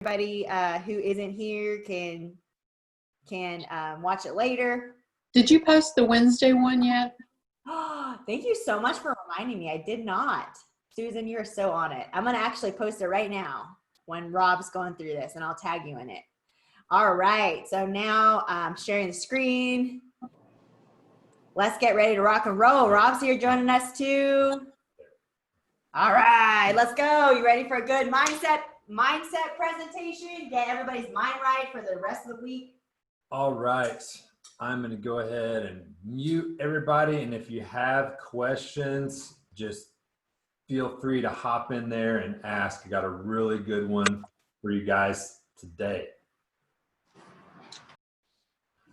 everybody who isn't here can watch it later. Did you post the Wednesday one yet? Thank you so much for reminding me. I did not. Susan, you're so on it. I'm going to actually post it right now when Rob's going through this, and I'll tag you in it. All right. So now I'm sharing the screen. Let's get ready to rock and roll. Rob's here joining us too. All right, let's go. You ready for a good mindset presentation? Get everybody's mind right for the rest of the week. All right. I'm going to go ahead and mute everybody. And if you have questions, just feel free to hop in there and ask. I got a really good one for you guys today.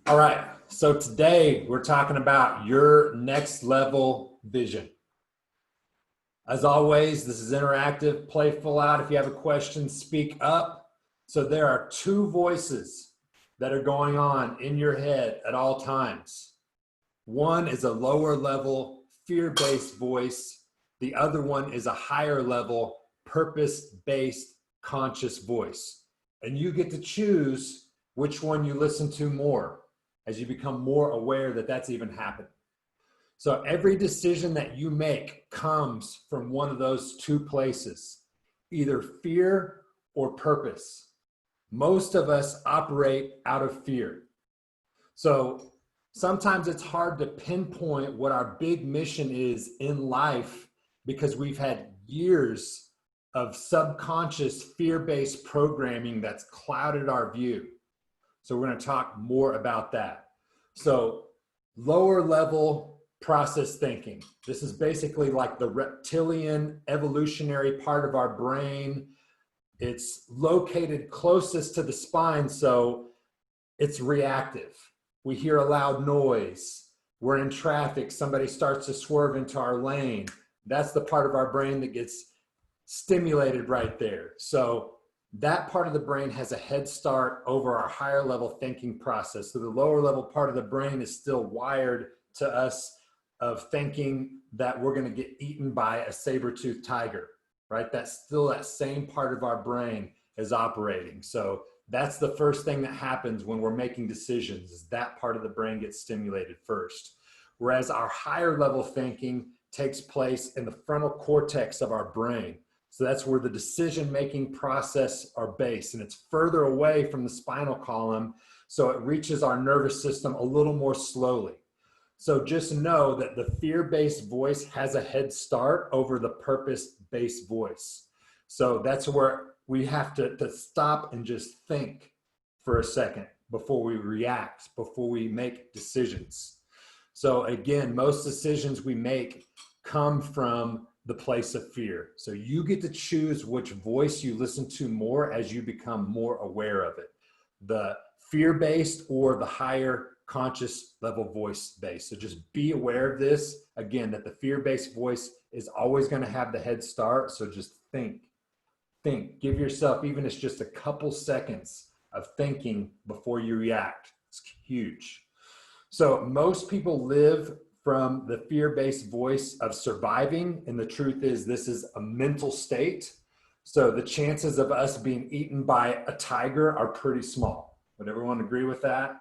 All right. So today we're talking about your next level vision. As always, this is interactive, play full out. If you have a question, speak up. So there are two voices that are going on in your head at all times. One is a lower level, fear-based voice. The other one is a higher level, purpose-based, conscious voice. And you get to choose which one you listen to more as you become more aware that that's even happening. So every decision that you make comes from one of those two places, either fear or purpose. Most of us operate out of fear. So sometimes it's hard to pinpoint what our big mission is in life because we've had years of subconscious fear-based programming that's clouded our view. So we're going to talk more about that. So lower level process thinking. This is basically like the reptilian evolutionary part of our brain. It's located closest to the spine, so it's reactive. We hear a loud noise. We're in traffic. Somebody starts to swerve into our lane. That's the part of our brain that gets stimulated right there. So that part of the brain has a head start over our higher level thinking process. So the lower level part of the brain is still wired to us of thinking that we're going to get eaten by a saber-toothed tiger. Right? That's still that same part of our brain is operating. So that's the first thing that happens when we're making decisions, is that part of the brain gets stimulated first. Whereas our higher level thinking takes place in the frontal cortex of our brain. So that's where the decision-making process are based, and it's further away from the spinal column. So it reaches our nervous system a little more slowly. So just know that the fear-based voice has a head start over the purpose-based voice. So that's where we have to stop and just think for a second before we react, before we make decisions. So again, most decisions we make come from the place of fear. So you get to choose which voice you listen to more as you become more aware of it. The fear-based or the higher conscious level voice base. So just be aware of this, again, that the fear-based voice is always going to have the head start. So just think, give yourself, even if it's just a couple seconds of thinking before you react. It's huge. So most people live from the fear-based voice of surviving. And the truth is this is a mental state. So the chances of us being eaten by a tiger are pretty small. Would everyone agree with that?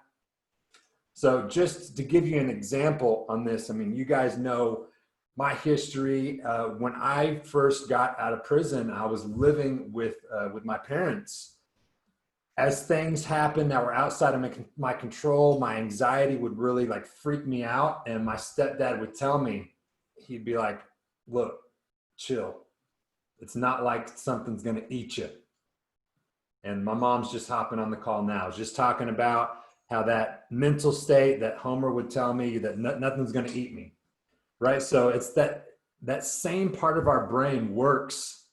So just to give you an example on this, I mean, you guys know my history. When I first got out of prison, I was living with my parents. As things happened that were outside of my control, my anxiety would really like freak me out. And my stepdad would tell me, he'd be like, look, chill. It's not like something's going to eat you. And my mom's just hopping on the call now. I was just talking about how that mental state that Homer would tell me that nothing's going to eat me, right? So it's that same part of our brain works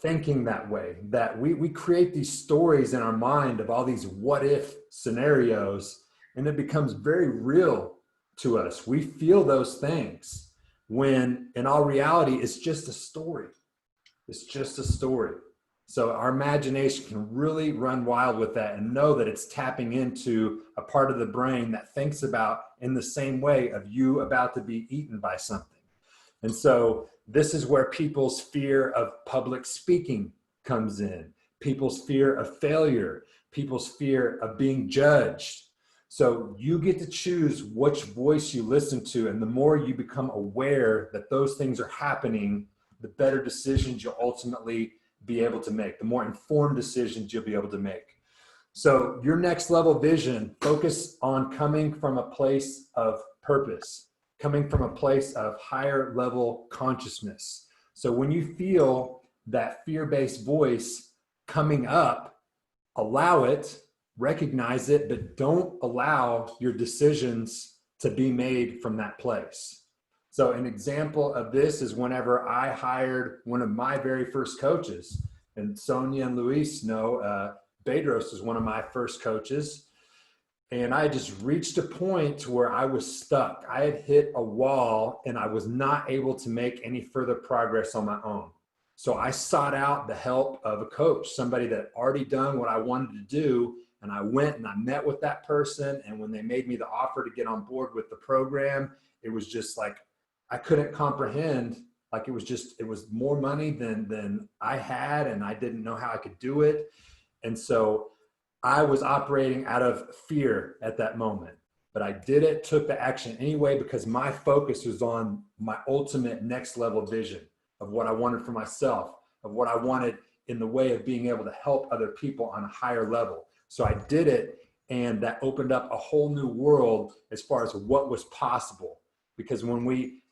thinking that way, that we create these stories in our mind of all these what if scenarios, and it becomes very real to us. We feel those things when in all reality, it's just a story. It's just a story. So our imagination can really run wild with that and know that it's tapping into a part of the brain that thinks about in the same way of you about to be eaten by something. And so this is where people's fear of public speaking comes in. people's fear of failure, people's fear of being judged. So you get to choose which voice you listen to. And the more you become aware that those things are happening, the better decisions you'll ultimately be able to make, the more informed decisions you'll be able to make. So your next level vision, focus on coming from a place of purpose, coming from a place of higher level consciousness. So when you feel that fear-based voice coming up, allow it, recognize it, but don't allow your decisions to be made from that place. So an example of this is whenever I hired one of my very first coaches, and Sonia and Luis know, Bedros was one of my first coaches. And I just reached a point where I was stuck. I had hit a wall and I was not able to make any further progress on my own. So I sought out the help of a coach, somebody that had already done what I wanted to do. And I went and I met with that person. And when they made me the offer to get on board with the program, it was just like, I couldn't comprehend. Like it was more money than I had, and I didn't know how I could do it. And so I was operating out of fear at that moment, but I did it, took the action anyway, because my focus was on my ultimate next level vision of what I wanted for myself, of what I wanted in the way of being able to help other people on a higher level. So I did it, and that opened up a whole new world as far as what was possible. Because when we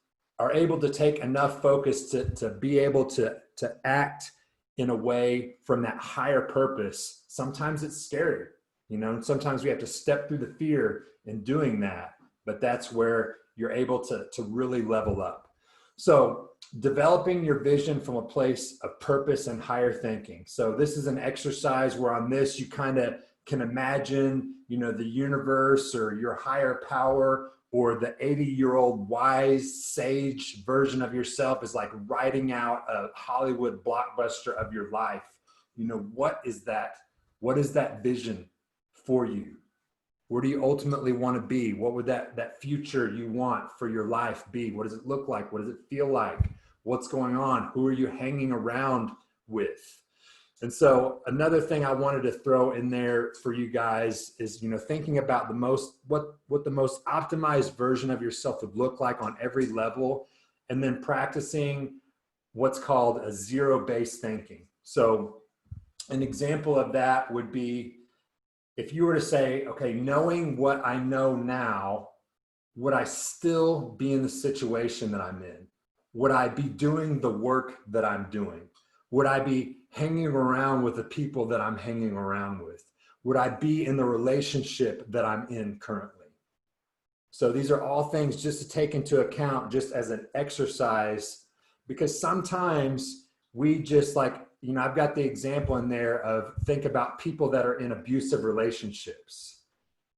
are able to take enough focus to be able to act in a way from that higher purpose, sometimes it's scary, and sometimes we have to step through the fear in doing that, but that's where you're able to really level up. So developing your vision from a place of purpose and higher thinking. So this is an exercise where on this, you kind of can imagine, the universe or your higher power or the 80-year-old wise sage version of yourself is like writing out a Hollywood blockbuster of your life. What is that? What is that vision for you? Where do you ultimately want to be? What would that future you want for your life be? What does it look like? What does it feel like? What's going on? Who are you hanging around with? And so another thing I wanted to throw in there for you guys is, thinking about what the most optimized version of yourself would look like on every level, and then practicing what's called a zero-based thinking. So an example of that would be if you were to say, okay, knowing what I know now, would I still be in the situation that I'm in? Would I be doing the work that I'm doing? Would I be hanging around with the people that I'm hanging around with? Would I be in the relationship that I'm in currently? So these are all things just to take into account just as an exercise, because sometimes we just I've got the example in there of think about people that are in abusive relationships.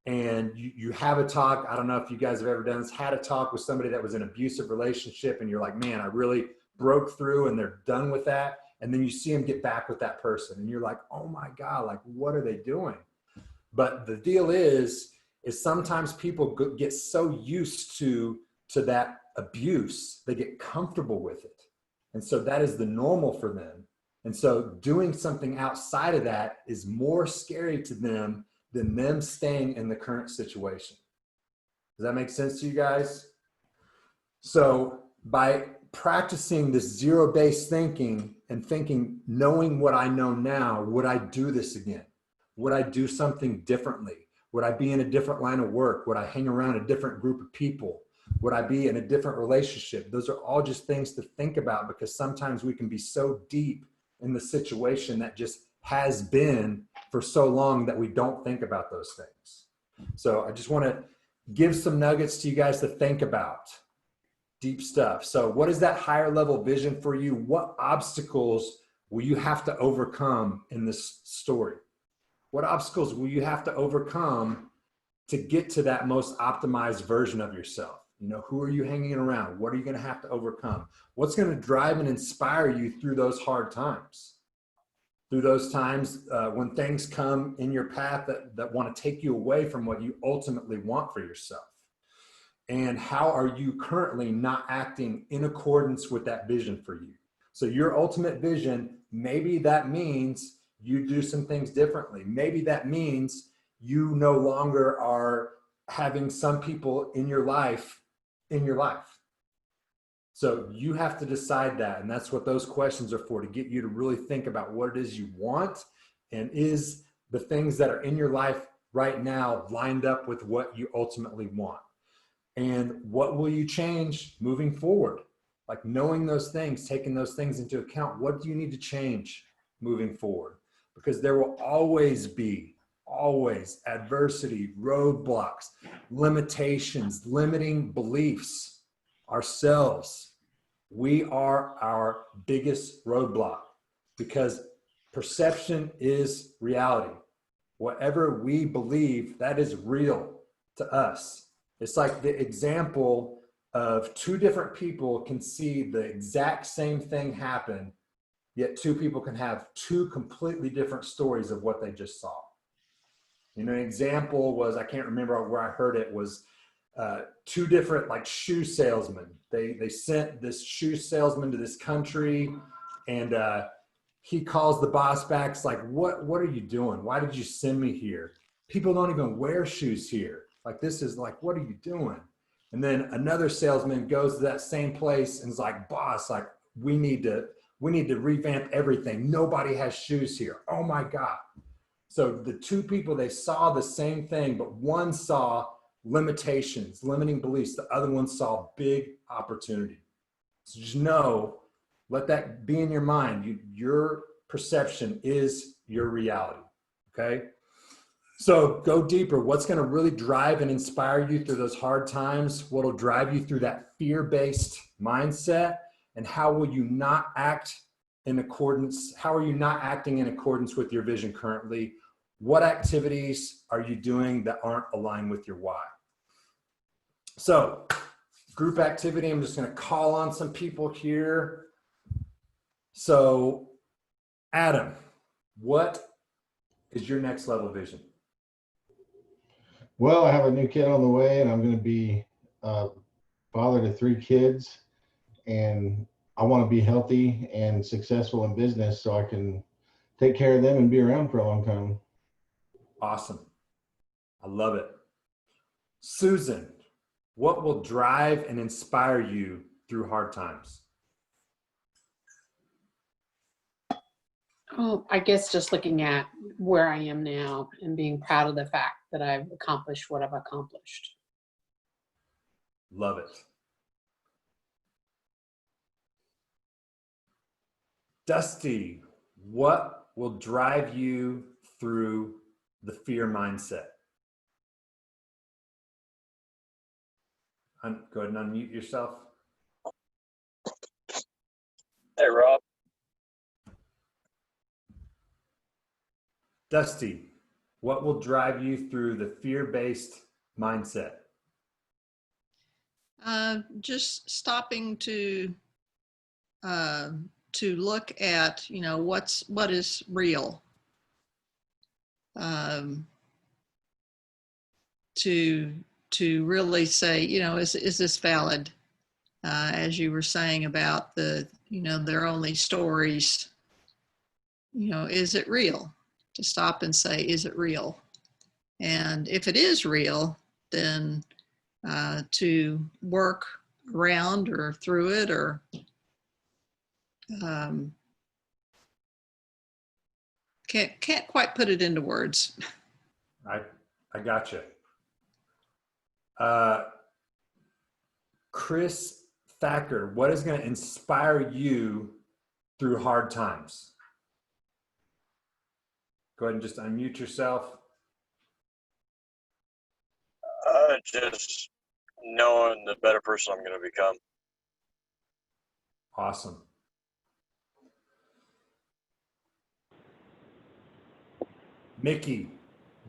And you have a talk, I don't know if you guys have ever done this, had a talk with somebody that was in an abusive relationship and you're like, man, I really broke through, and they're done with that. And then you see them get back with that person and you're like, oh my God, like what are they doing? But the deal is sometimes people get so used to that abuse, they get comfortable with it. And so that is the normal for them. And so doing something outside of that is more scary to them than them staying in the current situation. Does that make sense to you guys? So by practicing this zero-based thinking and thinking, knowing what I know now, would I do this again? Would I do something differently? Would I be in a different line of work? Would I hang around a different group of people? Would I be in a different relationship? Those are all just things to think about, because sometimes we can be so deep in the situation that just has been for so long that we don't think about those things. So I just want to give some nuggets to you guys to think about. Deep stuff. So what is that higher level vision for you? What obstacles will you have to overcome in this story? What obstacles will you have to overcome to get to that most optimized version of yourself? Who are you hanging around? What are you going to have to overcome? What's going to drive and inspire you through those hard times? Through those times when things come in your path that want to take you away from what you ultimately want for yourself. And how are you currently not acting in accordance with that vision for you? So your ultimate vision, maybe that means you do some things differently. Maybe that means you no longer are having some people in your life. So you have to decide that. And that's what those questions are for, to get you to really think about what it is you want, and is the things that are in your life right now lined up with what you ultimately want. And what will you change moving forward? Like knowing those things, taking those things into account. What do you need to change moving forward? Because there will always adversity, roadblocks, limitations, limiting beliefs. Ourselves, we are our biggest roadblock, because perception is reality. Whatever we believe, that is real to us. It's like the example of two different people can see the exact same thing happen, yet two people can have two completely different stories of what they just saw. You know, an example was, I can't remember where I heard it, was two different like shoe salesmen. They sent this shoe salesman to this country, and he calls the boss back. It's like, what are you doing? Why did you send me here? People don't even wear shoes here. Like, this is like, what are you doing? And then another salesman goes to that same place and is like, boss, like, we need to revamp everything. Nobody has shoes here. Oh my God. So the two people, they saw the same thing, but one saw limitations, limiting beliefs. The other one saw big opportunity. So just know, let that be in your mind. Your perception is your reality. Okay. So go deeper. What's going to really drive and inspire you through those hard times? What'll drive you through that fear-based mindset? And how will you not act in accordance? How are you not acting in accordance with your vision currently? What activities are you doing that aren't aligned with your why? So group activity, I'm just going to call on some people here. So Adam, what is your next level vision? Well, I have a new kid on the way, and I'm going to be father to 3 kids, and I want to be healthy and successful in business so I can take care of them and be around for a long time. Awesome. I love it. Susan, what will drive and inspire you through hard times? Oh, I guess just looking at where I am now and being proud of the fact that I've accomplished what I've accomplished. Love it. Dusty, what will drive you through the fear mindset? Go ahead and unmute yourself. Hey, Rob. Dusty, what will drive you through the fear-based mindset? Just stopping to look at, you know, what is real. To really say, you know, is this valid? As you were saying about they're only stories. You know, is it real? To stop and say, is it real? And if it is real, then to work around or through it, or can't quite put it into words. I got you. Chris Thacker, what is going to inspire you through hard times? Go ahead and just unmute yourself. Just knowing the better person I'm going to become. Awesome. Mickey,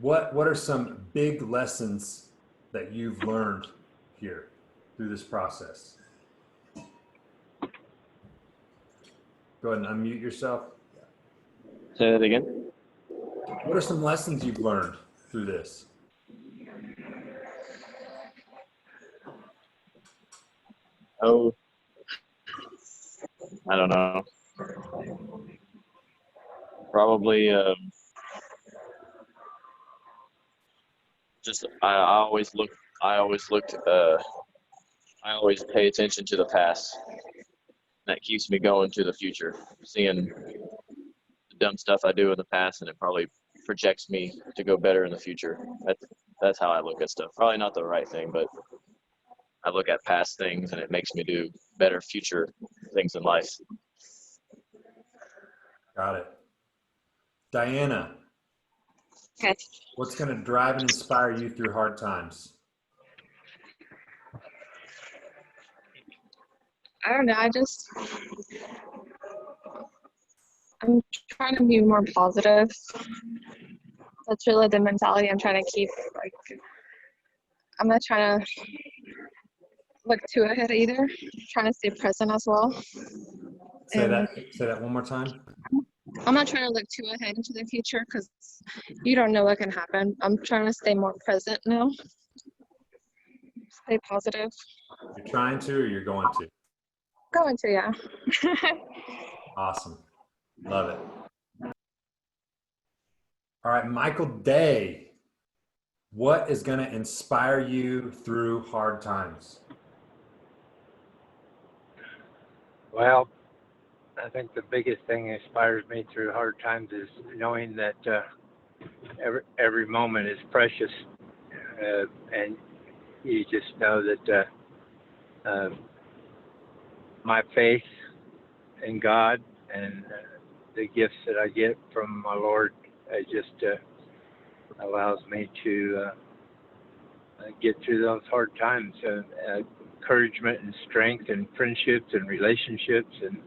what are some big lessons that you've learned here through this process? Go ahead and unmute yourself. Say that again. What are some lessons you've learned through this? Oh, I don't know. Probably just I always pay attention to the past. That keeps me going to the future, seeing the dumb stuff I do in the past, and it probably projects me to go better in the future. That's how I look at stuff. Probably not the right thing, but I look at past things and it makes me do better future things in life. Got it. Diana, Okay. what's going to drive and inspire you through hard times? I don't know. I'm trying to be more positive. That's really the mentality I'm trying to keep. Like, I'm not trying to look too ahead either. Trying to stay present as well. Say that one more time. I'm not trying to look too ahead into the future because you don't know what can happen. I'm trying to stay more present now. Stay positive. You're trying to, or you're going to? Going to, yeah. Awesome. Love it. All right, Michael Day, what is going to inspire you through hard times? Well, I think the biggest thing that inspires me through hard times is knowing that every moment is precious, and you just know that my faith in God and the gifts that I get from my Lord just allows me to get through those hard times. Encouragement and strength and friendships and relationships and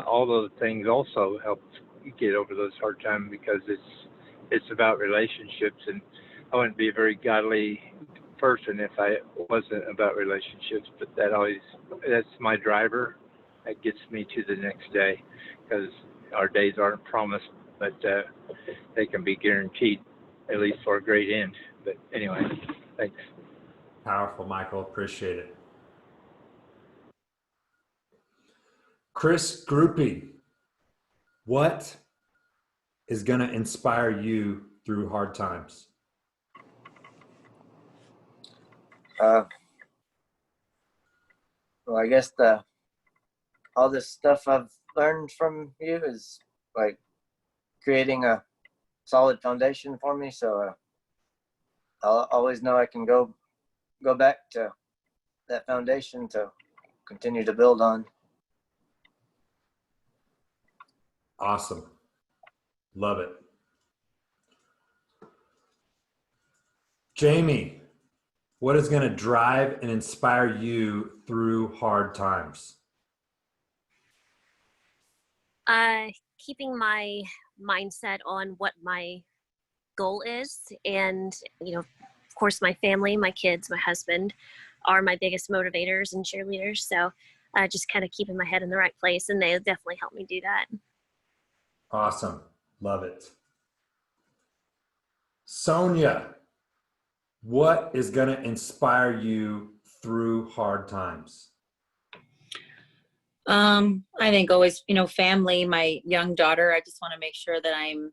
all those things also help get over those hard times because it's about relationships, and I wouldn't be a very godly person if I wasn't about relationships, but that's my driver. That gets me to the next day because our days aren't promised, but they can be guaranteed, at least for a great end. But anyway, thanks. Powerful, Michael. Appreciate it. Chris Groupie, what is going to inspire you through hard times? Well, I guess all this stuff I've learned from you is like creating a solid foundation for me. So I'll always know I can go back to that foundation to continue to build on. Awesome. Love it. Jamie, what is going to drive and inspire you through hard times? Keeping my mindset on what my goal is, and of course my family, my kids, my husband are my biggest motivators and cheerleaders, so just kind of keeping my head in the right place, and they definitely help me do that. Awesome. Love it. Sonia, what is going to inspire you through hard times? I think always, family, my young daughter, I just want to make sure that I'm,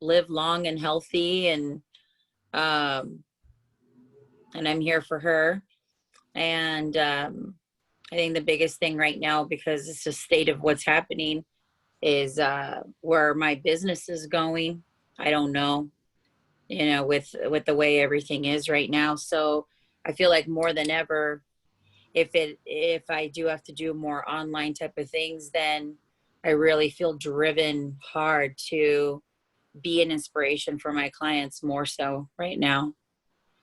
live long and healthy, and I'm here for her. And I think the biggest thing right now, because it's the state of what's happening, is where my business is going. I don't know, with the way everything is right now. So I feel like more than ever, if I do have to do more online type of things, then I really feel driven hard to be an inspiration for my clients more so right now.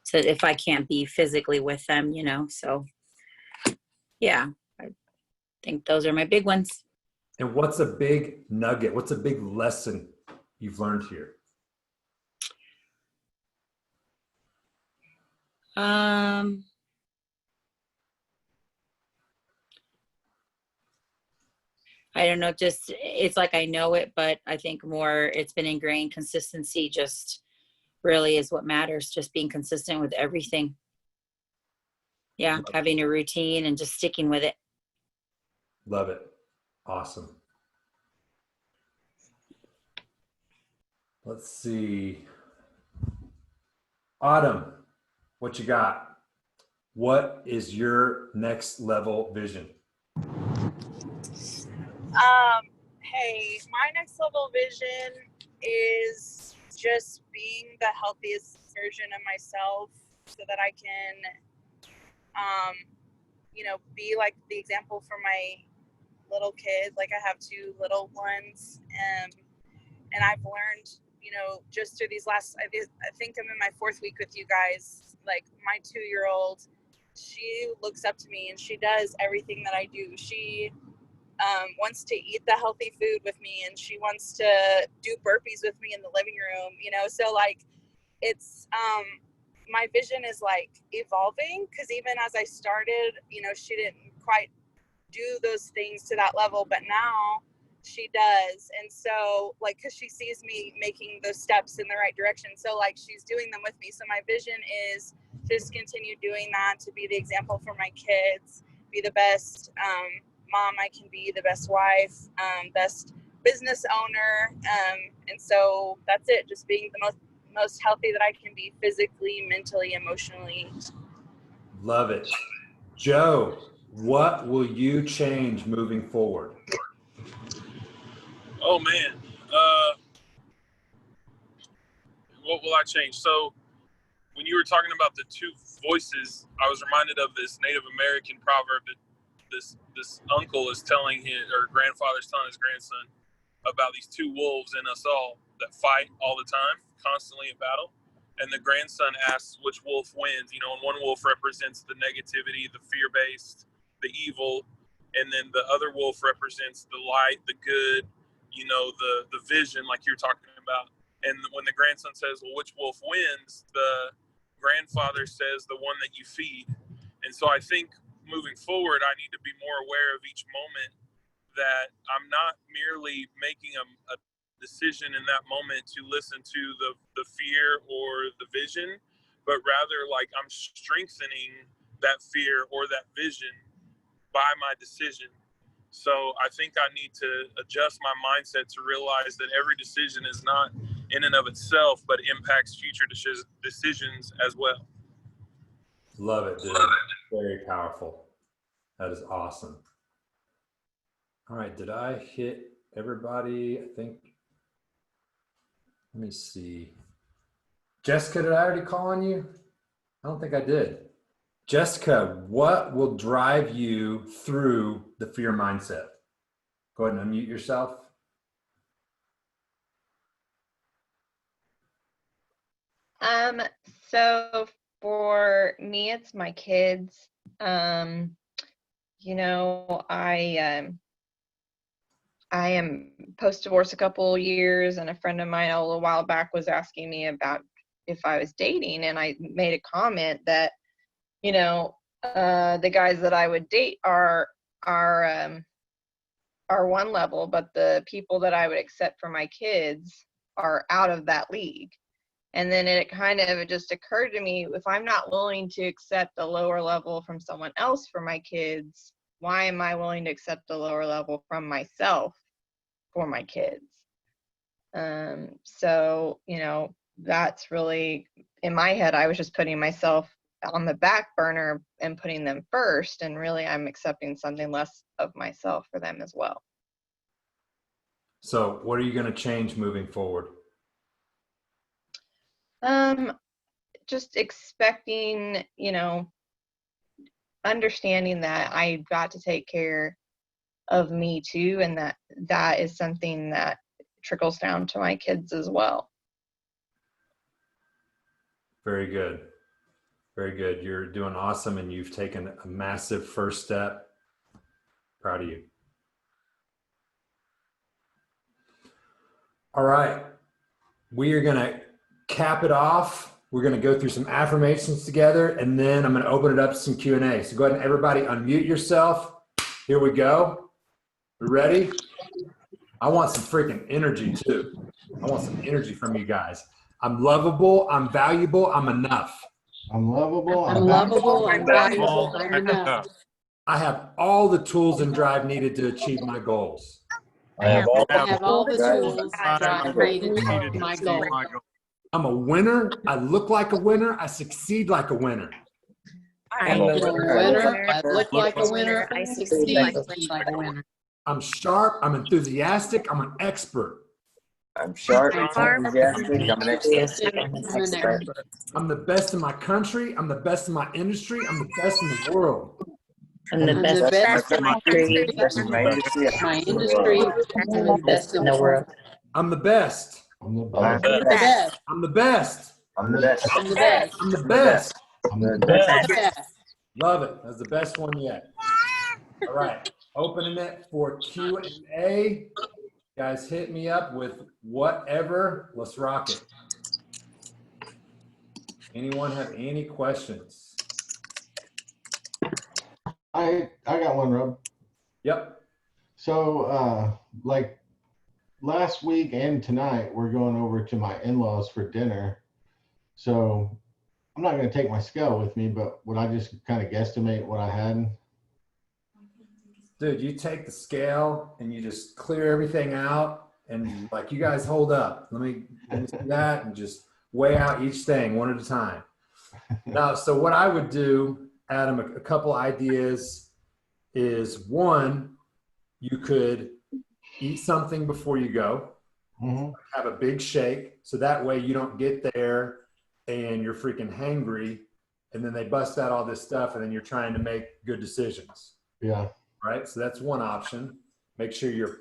So if I can't be physically with them, so yeah, I think those are my big ones. And what's a big nugget? What's a big lesson you've learned here? I don't know, just it's like I know it, but I think more it's been ingrained. Consistency just really is what matters, just being consistent with everything. Yeah, having a routine and just sticking with it. Love it. Awesome. Let's see. Autumn, what you got? What is your next level vision? Hey, my next level vision is just being the healthiest version of myself so that I can, be like the example for my little kids. Like I have 2 little ones, and I've learned, just through these last, I think I'm in my 4th week with you guys. Like my 2-year-old, she looks up to me and she does everything that I do. She wants to eat the healthy food with me, and she wants to do burpees with me in the living room, so like it's my vision is like evolving, because even as I started, she didn't quite do those things to that level, but now she does. And so like, because she sees me making those steps in the right direction, so like she's doing them with me. So my vision is just continue doing that, to be the example for my kids, be the best mom I can be, the best wife, best business owner, and so that's it. Just being the most healthy that I can be, physically, mentally, emotionally. Love it. Joe, what will you change moving forward? Oh man, what will I change? So when you were talking about the 2 voices, I was reminded of this Native American proverb that this uncle is telling or grandfather is telling his grandson about these 2 wolves in us all that fight all the time, constantly in battle. And the grandson asks which wolf wins, and one wolf represents the negativity, the fear-based, the evil, and then the other wolf represents the light, the good, the vision, like you're talking about. And when the grandson says, well, which wolf wins, the grandfather says the one that you feed. And so I think moving forward, I need to be more aware of each moment, that I'm not merely making a decision in that moment to listen to the fear or the vision, but rather like I'm strengthening that fear or that vision by my decision. So I think I need to adjust my mindset to realize that every decision is not in and of itself, but impacts future decisions as well. Love it, dude. Very powerful. That is awesome. All right, did I hit everybody? I think, let me see. Jessica, did I already call on you? I don't think I did. Jessica, what will drive you through the fear mindset? Go ahead and unmute yourself. So for me, it's my kids. I am post-divorce a couple years, and a friend of mine a little while back was asking me about if I was dating, and I made a comment that, the guys that I would date are one level, but the people that I would accept for my kids are out of that league. And then it kind of just occurred to me, if I'm not willing to accept a lower level from someone else for my kids, why am I willing to accept a lower level from myself for my kids? So, that's really, in my head, I was just putting myself on the back burner and putting them first. And really, I'm accepting something less of myself for them as well. So what are you going to change moving forward? Just expecting, understanding that I've got to take care of me too, and that is something that trickles down to my kids as well. Very good. Very good. You're doing awesome, and you've taken a massive first step. Proud of you. All right. We are going to cap it off. We're going to go through some affirmations together, and then I'm going to open it up to some Q&A. So go ahead and everybody unmute yourself. Here we go. We ready? I want some freaking energy too. I want some energy from you guys. I'm lovable. I'm valuable. I'm enough. I'm lovable. I'm lovable. I'm valuable. I'm enough. I have all the tools and drive needed to achieve my goals. I have all I have all the Right. tools that created my goal. I'm a winner. I look like a winner. I succeed like a winner. I'm I'm a a winner. I look like a winner. I succeed like a winner. I'm sharp. I'm enthusiastic. I'm an expert. I'm sharp, enthusiastic, I'm an expert. I'm an expert. I'm the best in my country. I'm the best in my industry. I'm the best in the world. I'm the best in my country. Best in my industry. My industry, I'm the best in the world. I'm the best. I'm the I'm best. the best. I'm the best. I'm the best. I'm the best. I'm the best. I'm the I'm best. the best. Love it. That's the best one yet. All right. Opening it for Q&A. Guys, hit me up with whatever. Let's rock it. Anyone have any questions? I got one, Rob. Yep. So, like last week and tonight, we're going over to my in-laws for dinner. So I'm not going to take my scale with me, but would I just kind of guesstimate what I had? Dude, you take the scale and you just clear everything out and like you guys hold up. Let me see that and just weigh out each thing one at a time. Now, so what I would do, Adam, a couple ideas is one, you could eat something before you go, have a big shake. So that way you don't get there and you're freaking hangry and then they bust out all this stuff and then you're trying to make good decisions. Yeah. Right? So that's one option. Make sure you're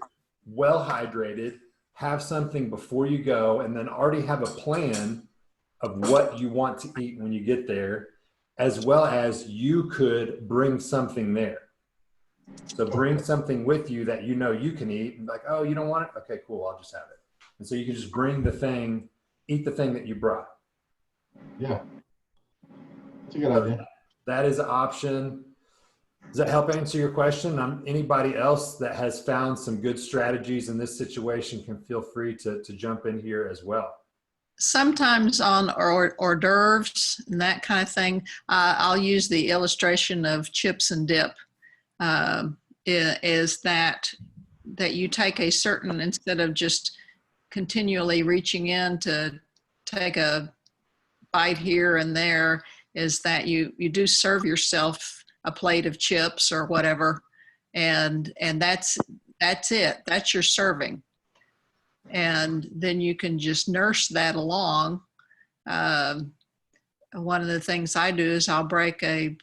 well hydrated, have something before you go, and then already have a plan of what you want to eat when you get there, as well as you could bring something there. So bring something with you that you know you can eat and like, oh, you don't want it? Okay, cool. I'll just have it. And so you can just bring the thing, eat the thing that you brought. Yeah. That's a good idea. That is an option. Does that help answer your question? Anybody else that has found some good strategies in this situation can feel free to jump in here as well. Sometimes on hors d'oeuvres and that kind of thing, I'll use the illustration of chips and dip. Is that you take a certain, instead of just continually reaching in to take a bite here and there, is that you do serve yourself a plate of chips or whatever, and that's it. That's your serving. And then you can just nurse that along. One of the things I do is I'll break a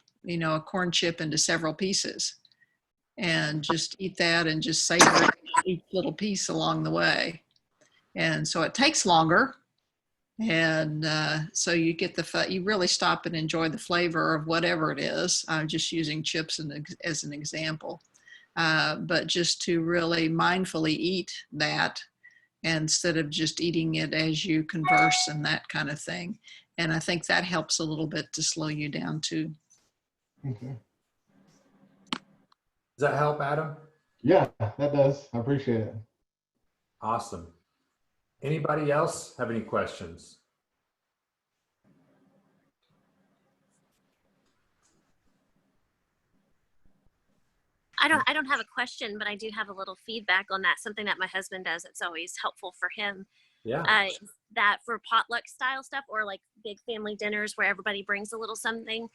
corn chip into several pieces and just eat that and just savor each little piece along the way. And so it takes longer. And so you get you really stop and enjoy the flavor of whatever it is. I'm just using chips as an example. But just to really mindfully eat that instead of just eating it as you converse and that kind of thing. And I think that helps a little bit to slow you down too. Okay. Does that help, Adam? Yeah, that does. I appreciate it. Awesome. Anybody else have any questions? I don't have a question, but I do have a little feedback on that. Something that my husband does. It's always helpful for him. Yeah. That for potluck style stuff or like big family dinners where everybody brings a little something,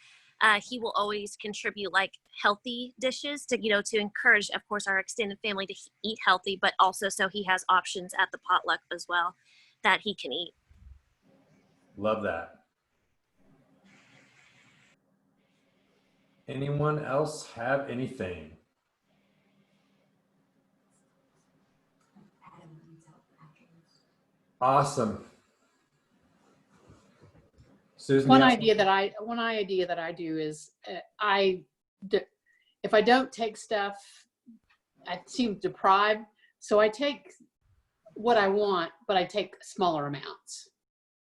he will always contribute like healthy dishes to encourage, of course, our extended family to eat healthy, but also so he has options at the potluck as well that he can eat. Love that. Anyone else have anything? Awesome. Susan, One you have idea that I do is if I don't take stuff, I seem deprived. So I take what I want, but I take smaller amounts.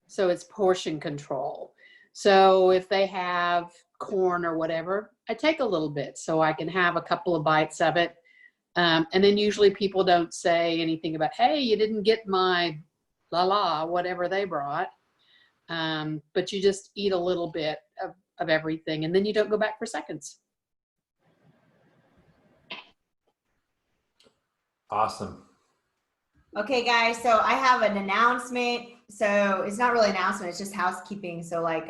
So it's portion control. So if they have corn or whatever, I take a little bit so I can have a couple of bites of it. And then usually people don't say anything about, hey, you didn't get my whatever they brought. But you just eat a little bit of everything and then you don't go back for seconds. Awesome. Okay, guys, so I have an announcement. So it's not really an announcement, it's just housekeeping. So like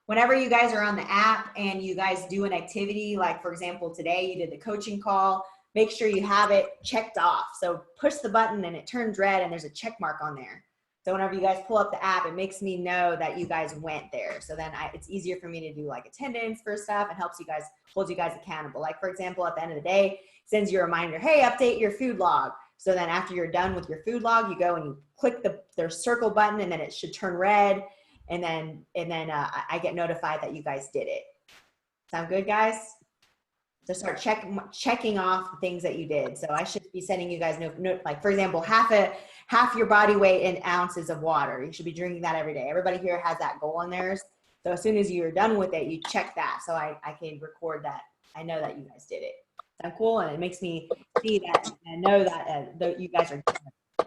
whenever you guys are on the app and you guys do an activity, like for example, today you did the coaching call, make sure you have it checked off. So push the button and it turns red and there's a check mark on there. So whenever you guys pull up the app, it makes me know that you guys went there. So then it's easier for me to do like attendance for stuff and helps you guys, holds you guys accountable. Like for example, at the end of the day, sends you a reminder, hey, update your food log. So then after you're done with your food log, you go and you click their circle button and then it should turn red. And then I get notified that you guys did it. Sound good, guys? So start checking off the things that you did. So I should be sending you guys like for example, half your body weight in ounces of water. You should be drinking that every day. Everybody here has that goal in theirs. So as soon as you're done with it, you check that. So I can record that. I know that you guys did it. Sound cool? And it makes me see that and know that you guys are doing it.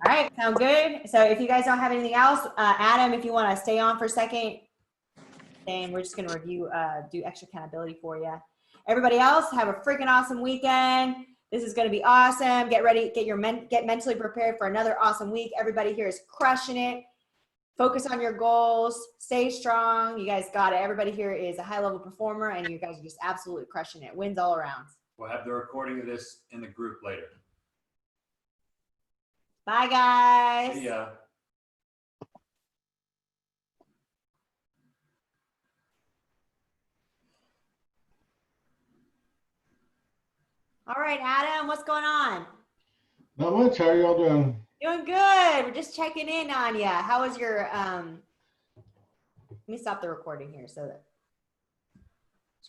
All right, sound good? So if you guys don't have anything else, Adam, if you want to stay on for a second, then we're just going to review, do extra accountability for you. Everybody else, have a freaking awesome weekend. This is going to be awesome. Get ready, get mentally prepared for another awesome week. Everybody here is crushing it. Focus on your goals. Stay strong. You guys got it. Everybody here is a high-level performer, and you guys are just absolutely crushing it. Wins all around. We'll have the recording of this in the group later. Bye, guys. See ya. All right, Adam, what's going on? Not much. How are y'all doing? Doing good. We're just checking in on you. How was your, let me stop the recording here so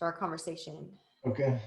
our conversation. Okay.